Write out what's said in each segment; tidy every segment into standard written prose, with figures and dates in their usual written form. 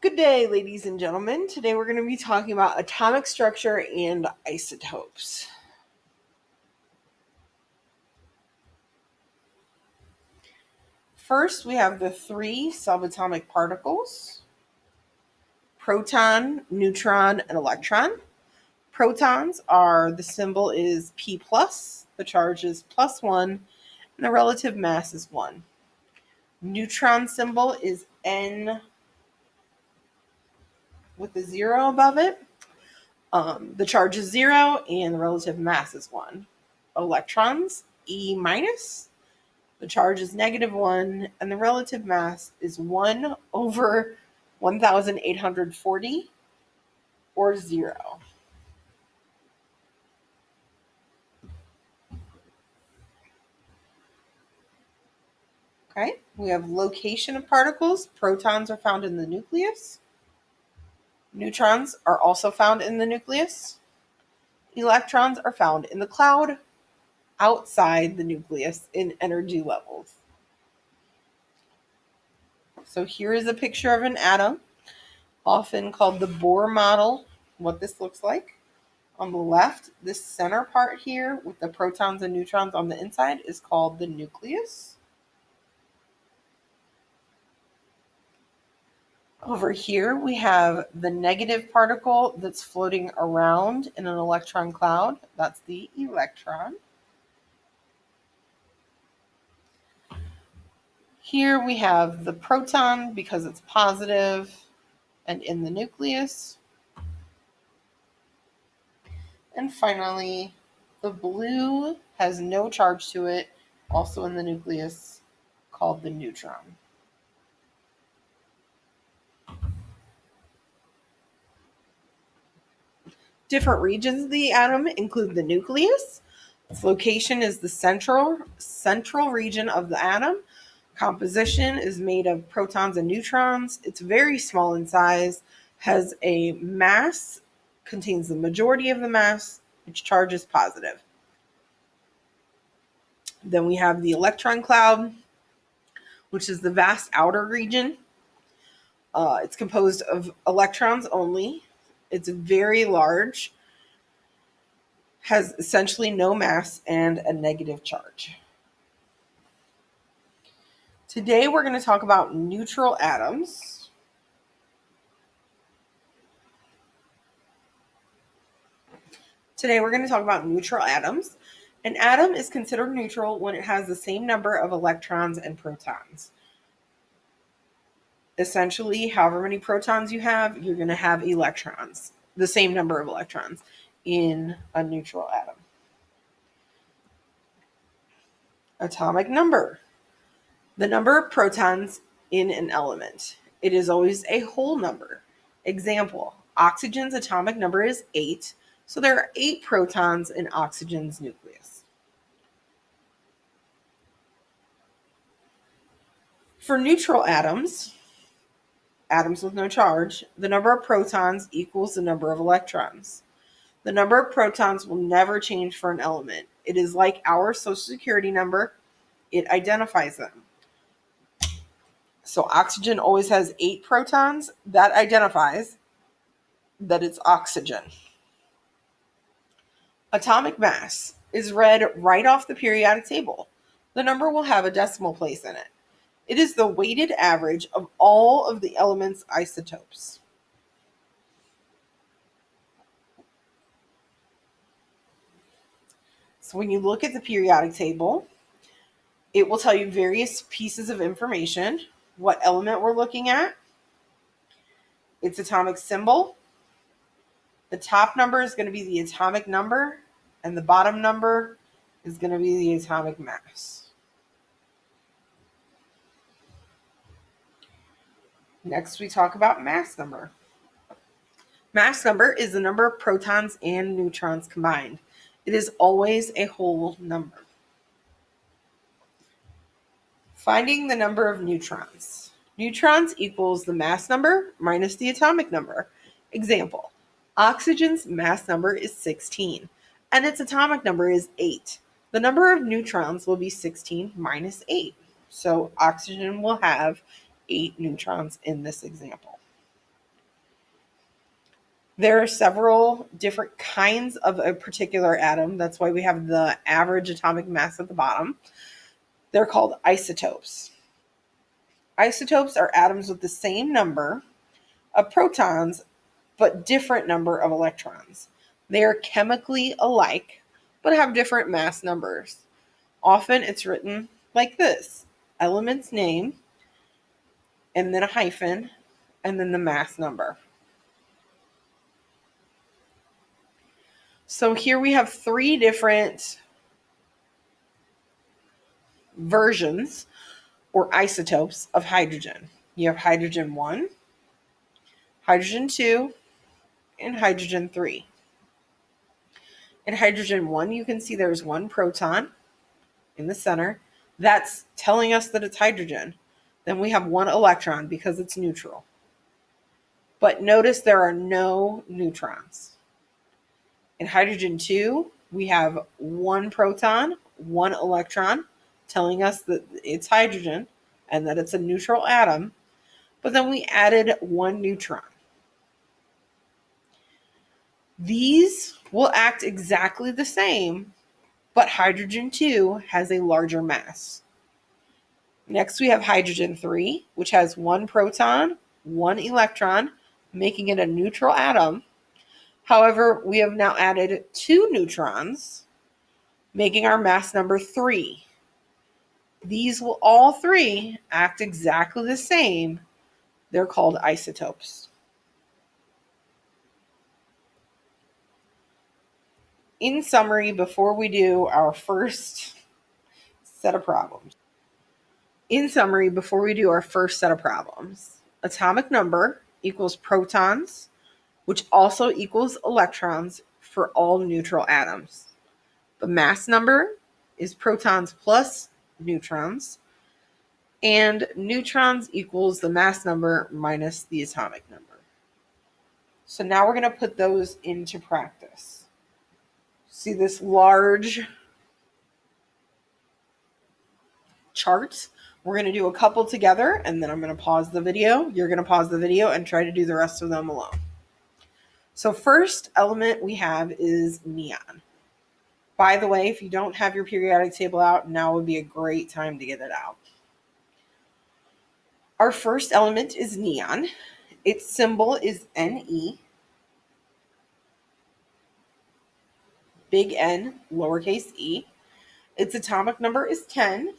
Good day, ladies and gentlemen. Today we're going to be talking about atomic structure and isotopes. First, we have the three subatomic particles: proton, neutron, and electron. Protons the symbol is P+, the charge is +1, and the relative mass is 1. Neutron symbol is N with a 0 above it. The charge is 0 and the relative mass is 1. Electrons, E-, the charge is -1 and the relative mass is 1 over 1,840 or 0. Okay, we have location of particles. Protons are found in the nucleus. Neutrons are also found in the nucleus. Electrons are found in the cloud outside the nucleus in energy levels. So here is a picture of an atom, often called the Bohr model, what this looks like. On the left, this center part here with the protons and neutrons on the inside is called the nucleus. Over here, we have the negative particle that's floating around in an electron cloud. That's the electron. Here we have the proton because it's positive and in the nucleus. And finally, the blue has no charge to it, also in the nucleus, called the neutron. Different regions of the atom include the nucleus. Its location is the central region of the atom. Composition is made of protons and neutrons. It's very small in size, has a mass, contains the majority of the mass, which charge is positive. Then we have the electron cloud, which is the vast outer region. It's composed of electrons only. It's very large, has essentially no mass, and a negative charge. Today we're going to talk about neutral atoms. An atom is considered neutral when it has the same number of electrons and protons. Essentially, however many protons you have, you're going to have electrons, the same number of electrons in a neutral atom. Atomic number. The number of protons in an element. It is always a whole number. Example, oxygen's atomic number is 8, so there are 8 protons in oxygen's nucleus. For neutral atoms with no charge, the number of protons equals the number of electrons. The number of protons will never change for an element. It is like our social security number. It identifies them. So oxygen always has 8 protons. That identifies that it's oxygen. Atomic mass is read right off the periodic table. The number will have a decimal place in it. It is the weighted average of all of the elements' isotopes. So when you look at the periodic table, it will tell you various pieces of information, what element we're looking at, its atomic symbol. The top number is going to be the atomic number, and the bottom number is going to be the atomic mass. Next, we talk about mass number. Mass number is the number of protons and neutrons combined. It is always a whole number. Finding the number of neutrons. Neutrons equals the mass number minus the atomic number. Example, oxygen's mass number is 16, and its atomic number is 8. The number of neutrons will be 16 minus 8. So oxygen will have 8 neutrons in this example. There are several different kinds of a particular atom. That's why we have the average atomic mass at the bottom. They're called isotopes. Isotopes are atoms with the same number of protons but different number of electrons. They are chemically alike but have different mass numbers. Often it's written like this: element's name, and then a hyphen, and then the mass number. So here we have three different versions or isotopes of hydrogen. You have hydrogen 1, hydrogen 2, and hydrogen 3. In hydrogen 1, you can see there's one proton in the center. That's telling us that it's hydrogen. Then we have one electron because it's neutral. But notice there are no neutrons. In hydrogen 2, we have one proton, one electron, telling us that it's hydrogen and that it's a neutral atom. But then we added one neutron. These will act exactly the same, but hydrogen 2 has a larger mass. Next, we have hydrogen 3, which has one proton, one electron, making it a neutral atom. However, we have now added two neutrons, making our mass number 3. These will all three act exactly the same. They're called isotopes. In summary, before we do our first set of problems, atomic number equals protons, which also equals electrons for all neutral atoms. The mass number is protons plus neutrons, and neutrons equals the mass number minus the atomic number. So now we're going to put those into practice. See this large chart? We're going to do a couple together, and then I'm going to pause the video. You're going to pause the video and try to do the rest of them alone. So first element we have is neon. By the way, if you don't have your periodic table out, now would be a great time to get it out. Our first element is neon. Its symbol is Ne, big N, lowercase e. Its atomic number is 10.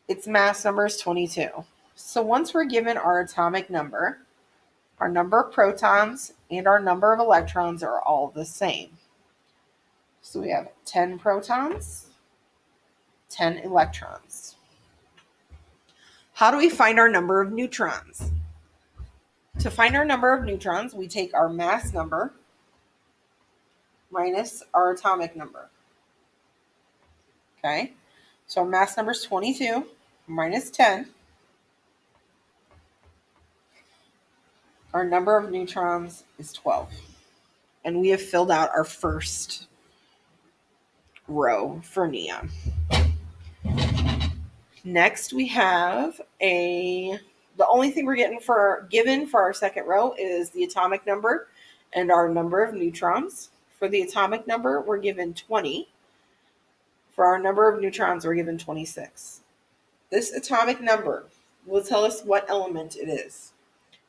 Its mass number is 22. So once we're given our atomic number, our number of protons and our number of electrons are all the same. So we have 10 protons, 10 electrons. How do we find our number of neutrons? To find our number of neutrons, we take our mass number minus our atomic number. Okay, so our mass number is 22 minus 10. Our number of neutrons is 12. And we have filled out our first row for neon. Next, we have the only thing we're given for our second row is the atomic number and our number of neutrons. For the atomic number, we're given 20. For our number of neutrons, we're given 26. This atomic number will tell us what element it is.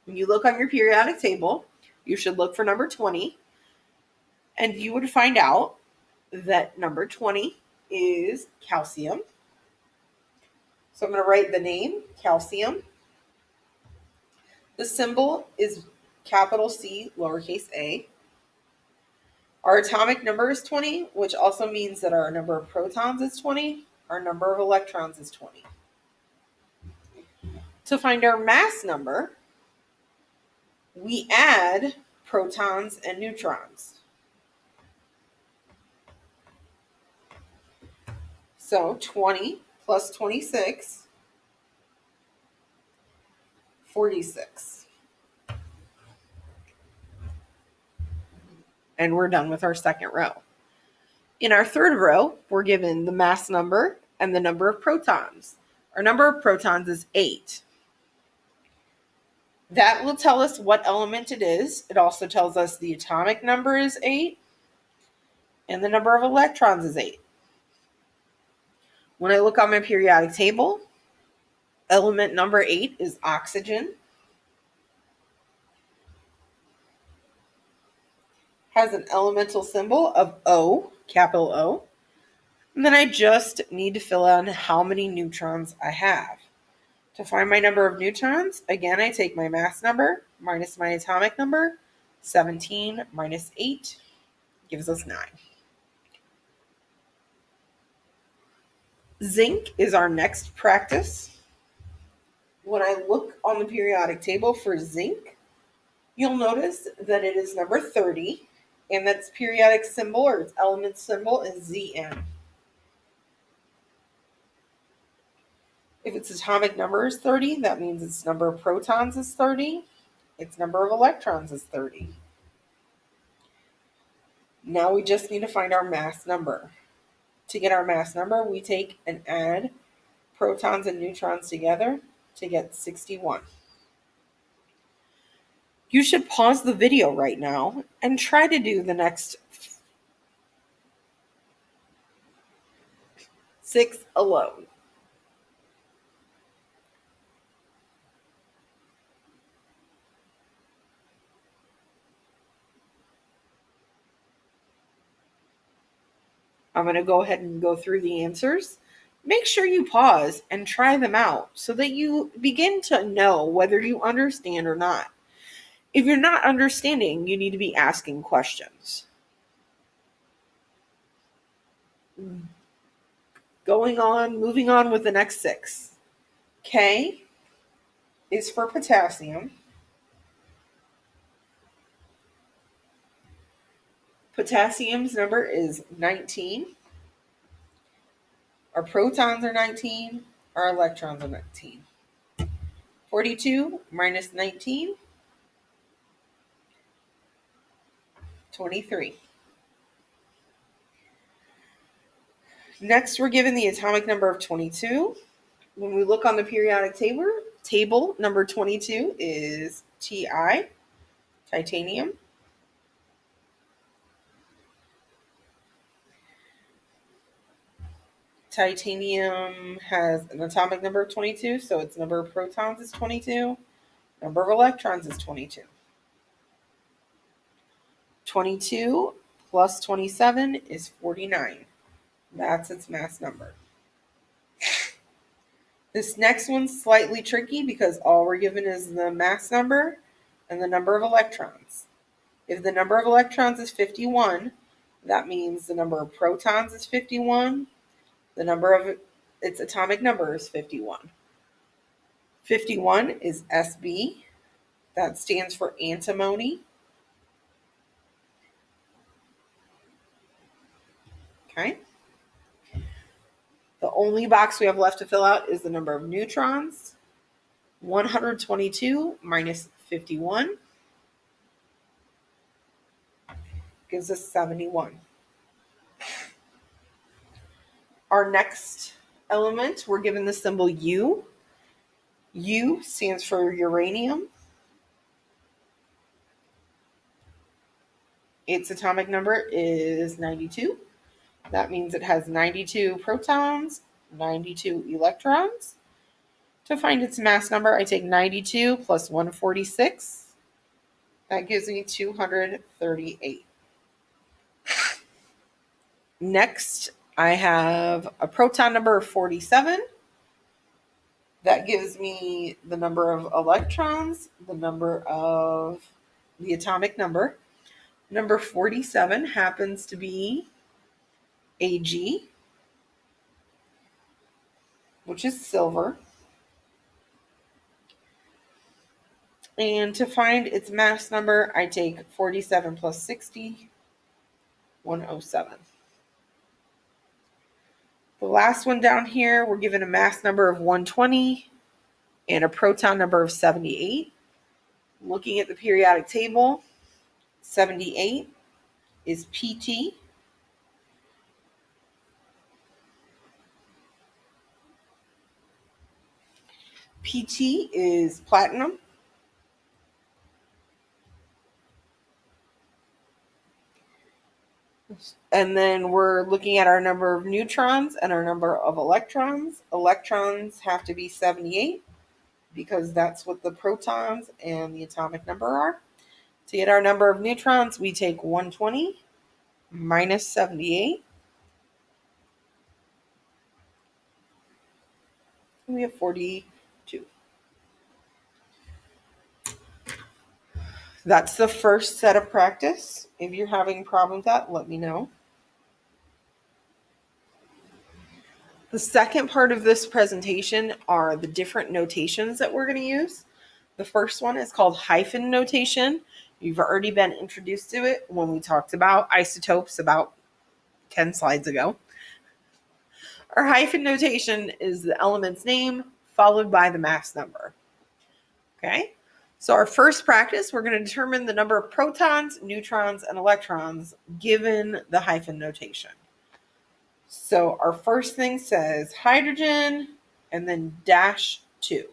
When you look on your periodic table, you should look for number 20, and you would find out that number 20 is calcium. So I'm going to write the name, calcium. The symbol is capital C, lowercase a. Our atomic number is 20, which also means that our number of protons is 20. Our number of electrons is 20. To find our mass number, we add protons and neutrons. So 20 plus 26, 46. And we're done with our second row. In our third row, we're given the mass number and the number of protons. Our number of protons is 8. That will tell us what element it is. It also tells us the atomic number is 8 and the number of electrons is 8. When I look on my periodic table, element number 8 is oxygen. Has an elemental symbol of O, capital O. And then I just need to fill in how many neutrons I have. To find my number of neutrons, again, I take my mass number minus my atomic number. 17 minus 8 gives us 9. Zinc is our next practice. When I look on the periodic table for zinc, you'll notice that it is number 30, and its periodic symbol or its element symbol is Zn. If its atomic number is 30, that means its number of protons is 30. Its number of electrons is 30. Now we just need to find our mass number. To get our mass number, we take and add protons and neutrons together to get 61. You should pause the video right now and try to do the next 6 alone. I'm going to go ahead and go through the answers. Make sure you pause and try them out so that you begin to know whether you understand or not. If you're not understanding, you need to be asking questions. Moving on with the next 6. K is for potassium. Potassium's number is 19. Our protons are 19. Our electrons are 19. 42 minus 19, 23. Next, we're given the atomic number of 22. When we look on the periodic table number 22 is Ti, titanium. Titanium has an atomic number of 22, so its number of protons is 22. Number of electrons is 22. 22 plus 27 is 49. That's its mass number. This next one's slightly tricky because all we're given is the mass number and the number of electrons. If the number of electrons is 51, that means the number of protons is 51. The number of its atomic number is 51. 51 is Sb. That stands for antimony. Okay. The only box we have left to fill out is the number of neutrons. 122 minus 51 gives us 71. Our next element, we're given the symbol U. U stands for uranium. Its atomic number is 92. That means it has 92 protons, 92 electrons. To find its mass number, I take 92 plus 146. That gives me 238. Next, I have a proton number of 47. That gives me the number of electrons, the number of the atomic number. Number 47 happens to be Ag, which is silver. And to find its mass number, I take 47 plus 60, 107. The last one down here, we're given a mass number of 120 and a proton number of 78. Looking at the periodic table, 78 is Pt. Pt is platinum. And then we're looking at our number of neutrons and our number of electrons. Electrons have to be 78 because that's what the protons and the atomic number are. To get our number of neutrons, we take 120 minus 78. And we have 42. That's the first set of practice. If you're having a problem with that, let me know. The second part of this presentation are the different notations that we're going to use. The first one is called hyphen notation. You've already been introduced to it when we talked about isotopes about 10 slides ago. Our hyphen notation is the element's name followed by the mass number. Okay? So our first practice, we're going to determine the number of protons, neutrons, and electrons given the hyphen notation. So our first thing says hydrogen and then -2.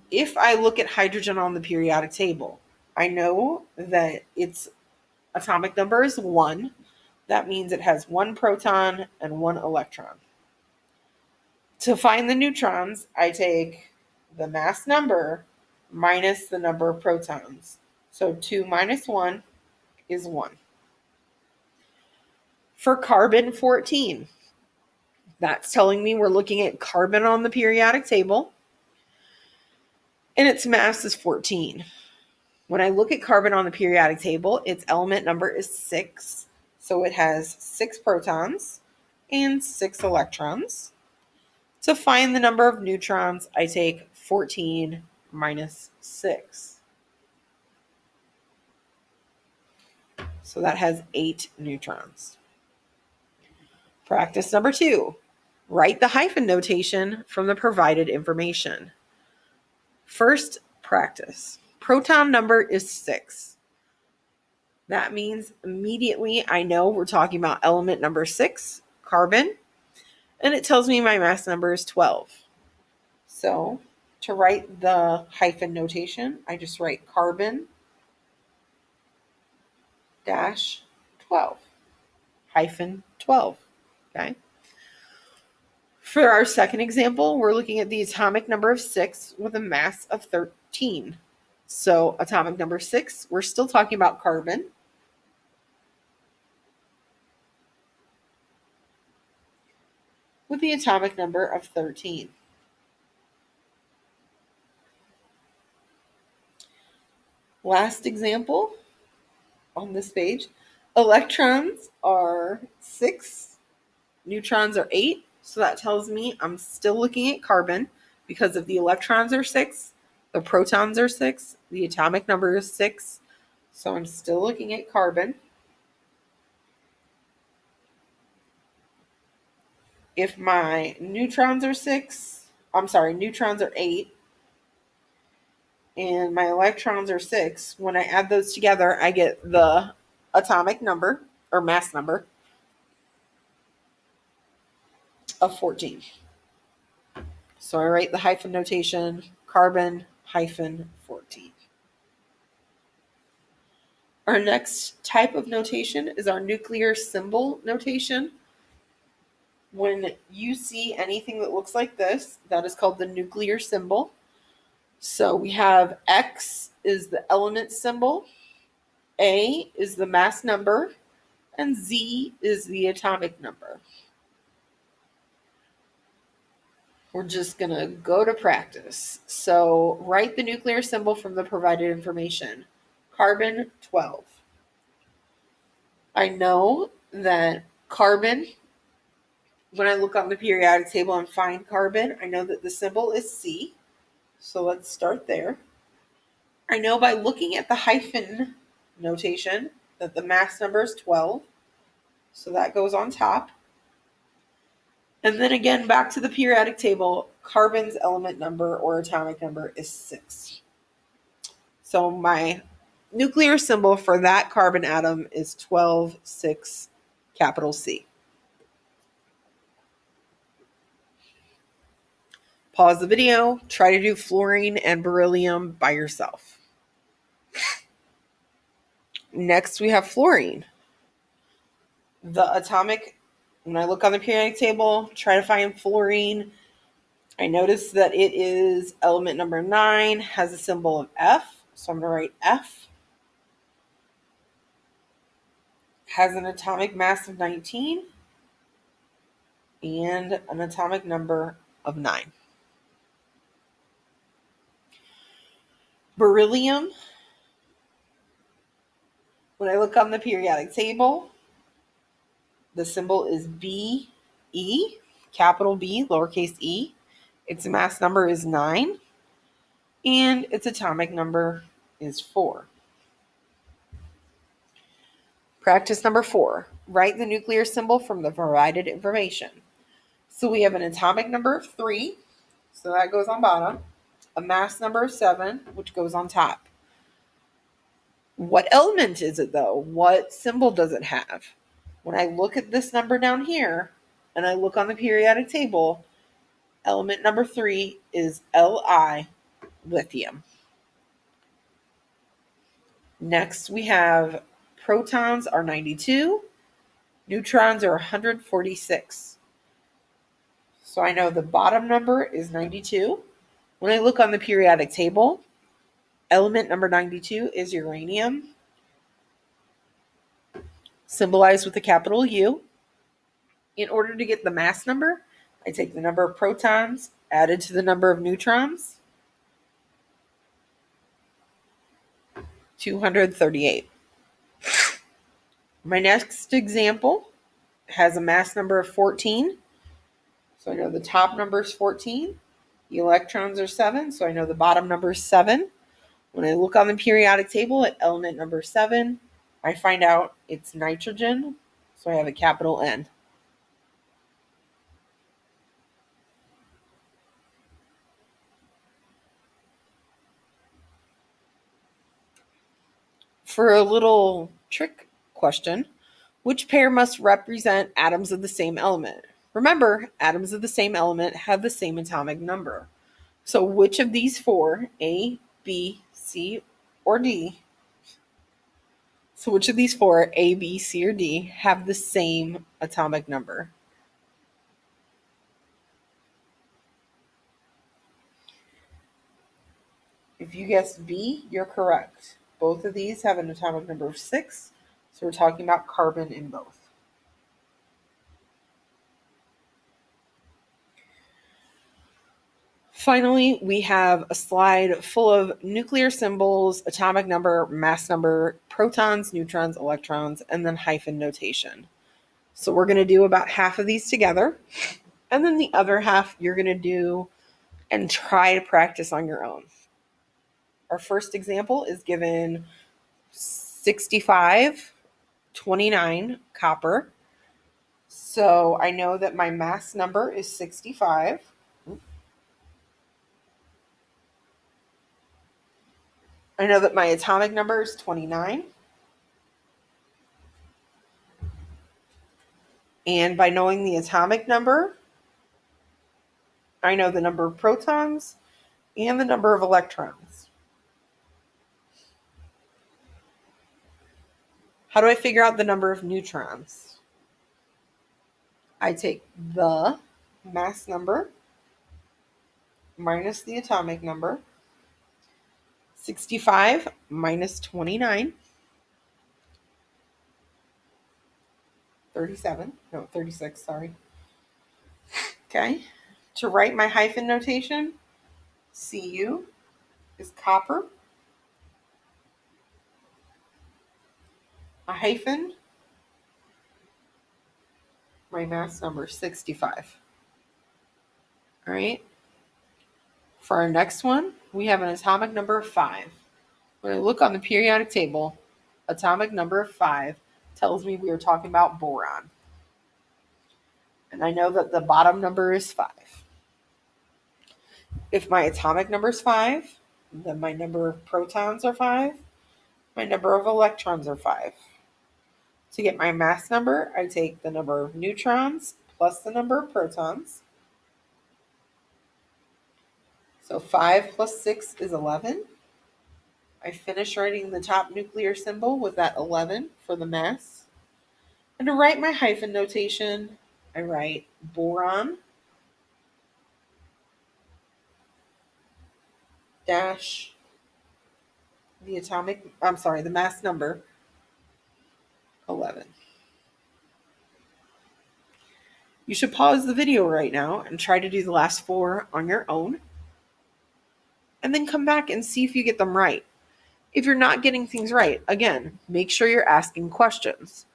If I look at hydrogen on the periodic table, I know that its atomic number is 1. That means it has 1 proton and 1 electron. To find the neutrons, I take the mass number minus the number of protons. So 2 minus 1 is 1. For carbon 14, that's telling me we're looking at carbon on the periodic table, and its mass is 14. When I look at carbon on the periodic table, its element number is 6. So it has 6 protons and 6 electrons. To find the number of neutrons, I take 14 minus 6. So that has 8 neutrons. Practice number 2. Write the hyphen notation from the provided information. First practice. Proton number is 6. That means immediately I know we're talking about element number 6, carbon, and it tells me my mass number is 12. So to write the hyphen notation, I just write carbon -12, hyphen 12, okay? For our second example, we're looking at the atomic number of 6 with a mass of 13. So atomic number 6, we're still talking about carbon. With the atomic number of 13. Last example on this page. Electrons are 6, neutrons are 8. So that tells me I'm still looking at carbon because if the electrons are 6, the protons are 6, the atomic number is 6. So I'm still looking at carbon. If my neutrons are 8 and my electrons are 6, when I add those together, I get the atomic number or mass number of 14. So I write the hyphen notation, carbon -14. Our next type of notation is our nuclear symbol notation. When you see anything that looks like this, that is called the nuclear symbol. So we have X is the element symbol, A is the mass number, and Z is the atomic number. We're just going to go to practice. So write the nuclear symbol from the provided information. Carbon 12. I know that carbon, when I look on the periodic table and find carbon, I know that the symbol is C. So let's start there. I know by looking at the hyphen notation that the mass number is 12. So that goes on top. And then again, back to the periodic table, carbon's element number or atomic number is 6. So my nuclear symbol for that carbon atom is 12,6, capital C. Pause the video, try to do fluorine and beryllium by yourself. Next, we have fluorine. When I look on the periodic table, try to find fluorine, I notice that it is element number 9, has a symbol of F. So I'm going to write F. Has an atomic mass of 19 and an atomic number of 9. Beryllium. When I look on the periodic table, the symbol is BE, capital B, lowercase e. Its mass number is 9, and its atomic number is 4. Practice number 4. Write the nuclear symbol from the provided information. So we have an atomic number of 3, so that goes on bottom. A mass number of 7, which goes on top. What element is it, though? What symbol does it have? When I look at this number down here, and I look on the periodic table, element number 3 is Li, lithium. Next, we have protons are 92, neutrons are 146. So I know the bottom number is 92. When I look on the periodic table, element number 92 is uranium, symbolized with a capital U. In order to get the mass number, I take the number of protons added to the number of neutrons, 238. My next example has a mass number of 14. So I know the top number is 14. The electrons are 7, so I know the bottom number is 7. When I look on the periodic table at element number 7, I find out it's nitrogen, so I have a capital N. For a little trick question, which pair must represent atoms of the same element? Remember, atoms of the same element have the same atomic number. So which of these 4, A, B, C, or D, so which of these 4, A, B, C, or D, have the same atomic number? If you guessed B, you're correct. Both of these have an atomic number of 6, so we're talking about carbon in both. Finally, we have a slide full of nuclear symbols, atomic number, mass number, protons, neutrons, electrons, and then hyphen notation. So we're going to do about half of these together, and then the other half you're going to do and try to practice on your own. Our first example is given 65, 29 copper. So I know that my mass number is 65. I know that my atomic number is 29. And by knowing the atomic number, I know the number of protons and the number of electrons. How do I figure out the number of neutrons? I take the mass number minus the atomic number. 65 minus 29. 36, sorry. Okay. To write my hyphen notation, Cu is copper. A hyphen, my mass number 65. All right. For our next one, we have an atomic number of 5. When I look on the periodic table, atomic number of 5 tells me we are talking about boron. And I know that the bottom number is 5. If my atomic number is 5, then my number of protons are 5. My number of electrons are 5. To get my mass number, I take the number of neutrons plus the number of protons. So 5 plus 6 is 11. I finish writing the top nuclear symbol with that 11 for the mass. And to write my hyphen notation, I write boron dash the mass number 11. You should pause the video right now and try to do the last 4 on your own, and then come back and see if you get them right. If you're not getting things right, again, make sure you're asking questions.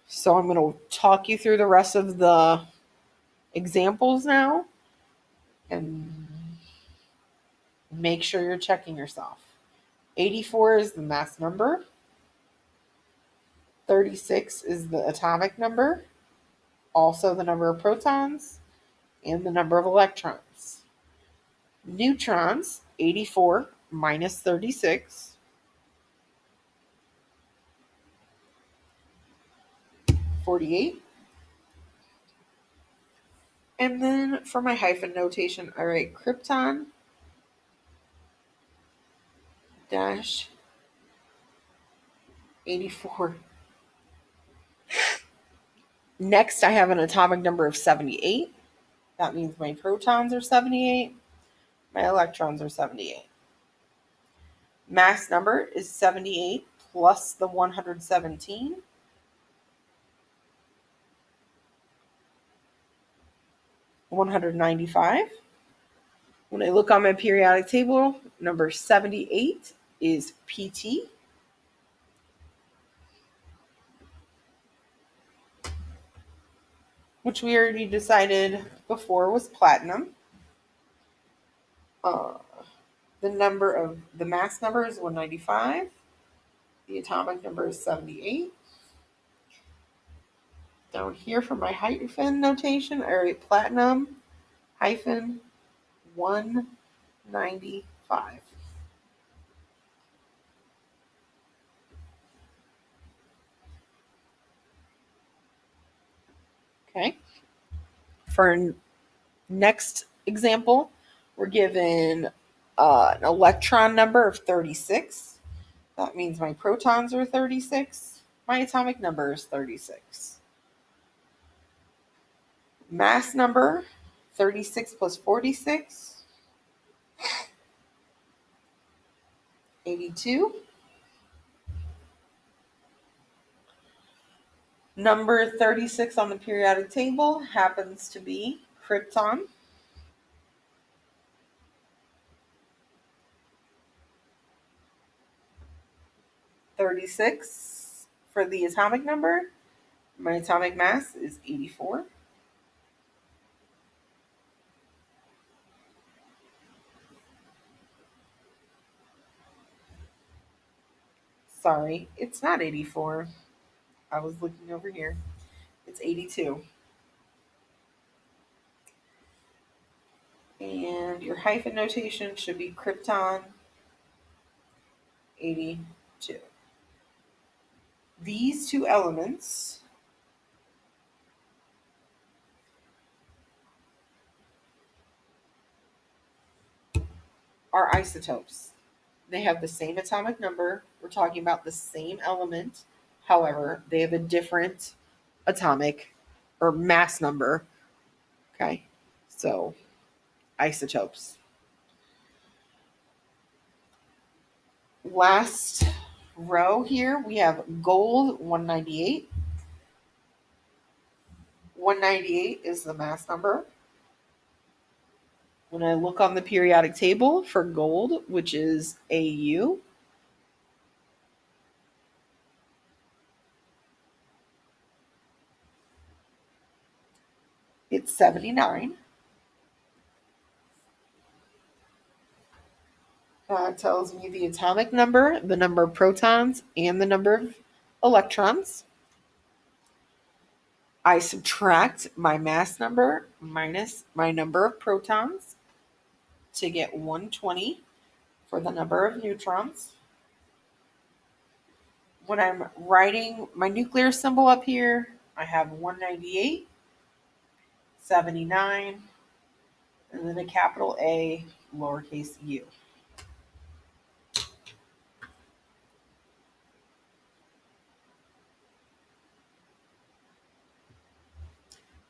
So I'm going to talk you through the rest of the examples now, and make sure you're checking yourself. 84 is the mass number. 36 is the atomic number, also the number of protons and the number of electrons. Neutrons, 84 minus 36. 48. And then for my hyphen notation, I write krypton dash 84. Next, I have an atomic number of 78. That means my protons are 78. My electrons are 78. Mass number is 78 plus the 117. 195. When I look on my periodic table, number 78 is PT. Which we already decided before was platinum. The mass number is 195. The atomic number is 78. Down here for my hyphen notation, I write platinum hyphen 195. Okay. For next example, we're given an electron number of 36. That means my protons are 36. My atomic number is 36. Mass number, 36 plus 46, 82. Number 36 on the periodic table happens to be krypton. "36" for the atomic number. My atomic mass is 84. Sorry, it's not 84. I was looking over here. It's 82. And your hyphen notation should be krypton 82. These two elements are isotopes. They have the same atomic number. We're talking about the same element. However, they have a different atomic or mass number. Okay, so isotopes. Last row here, we have gold 198. 198 is the mass number. When I look on the periodic table for gold, which is AU, it's 79. That tells me the atomic number, the number of protons, and the number of electrons. I subtract my mass number minus my number of protons to get 120 for the number of neutrons. When I'm writing my nuclear symbol up here, I have 198, 79, and then a capital A, lowercase u.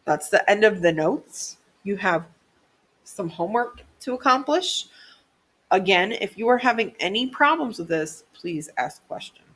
That's the end of the notes. You have some homework to accomplish. Again, if you are having any problems with this, please ask questions.